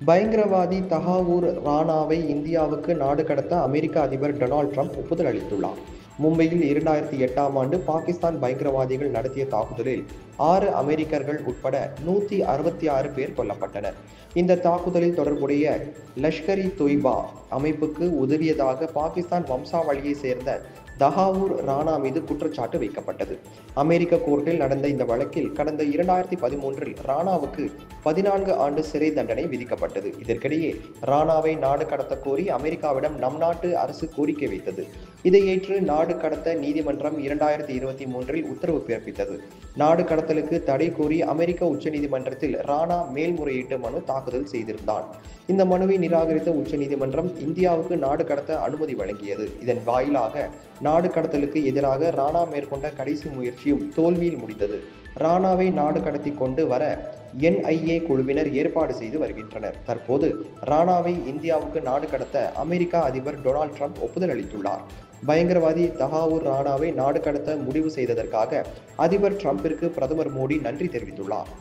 பயங்கரவாதி தஹாவூர் ராணாவை இந்தியாவுக்கு நாடு கடத்த அமெரிக்க அதிபர் டொனால்ட் ட்ரம்ப் ஒப்புதல் அளித்துள்ளார். மும்பையில் 2008ஆம் ஆண்டு பாகிஸ்தான் பயங்கரவாதிகள் நடத்திய தாக்குதலில் 6 அமெரிக்கர்கள் உட்பட 166 பேர் கொல்லப்பட்டனர். இந்த தாக்குதலில் தொடர்புடைய லஷ்கர்-இ-தொய்பா அமைப்புக்கு உதவியதாக பாகிஸ்தான் வம்சாவளியை சேர்ந்த தஹாவூர் ராணா மீது குற்றச்சாட்டு வைக்கப்பட்டது. அமெரிக்க கோர்ட்டில் நடந்த இந்த வழக்கில் கடந்த 2013இல் ராணாவுக்கு 14 ஆண்டு சிறை தண்டனை விதிக்கப்பட்டது. இதற்கிடையே ராணாவை நாடு கடத்த கோரி அமெரிக்காவிடம் நம் நாட்டு அரசு கோரிக்கை வைத்தது. இதை ஏற்று நாடு கடத்த நீதிமன்றம் 2023இல் உத்தரவு பிறப்பித்தது. நாடு கடத்தலுக்கு தடை கோரி அமெரிக்க உச்சநீதிமன்றத்தில் ராணா மேல்முறையீட்டு மனு தாக்குதல் செய்திருந்தான். இந்த மனுவை நிராகரித்த உச்சநீதிமன்றம் இந்தியாவுக்கு நாடு கடத்த அனுமதி வழங்கியது. இதன் வாயிலாக நாடு கடத்தலுக்கு எதிராக ராணா மேற்கொண்ட கடைசி முயற்சியும் தோல்வியில் முடிந்தது. ராணாவை நாடு கடத்தி கொண்டு வர NIA குழுவினர் ஏற்பாடு செய்து வருகின்றனர். தற்போது ராணாவை இந்தியாவுக்கு நாடு கடத்த அமெரிக்க அதிபர் டொனால்ட் ட்ரம்ப் ஒப்புதல் அளித்துள்ளார். பயங்கரவாதி தஹாவூர் ராணாவை நாடு கடத்த முடிவு செய்ததற்காக அதிபர் ட்ரம்பிற்கு பிரதமர் மோடி நன்றி தெரிவித்துள்ளார்.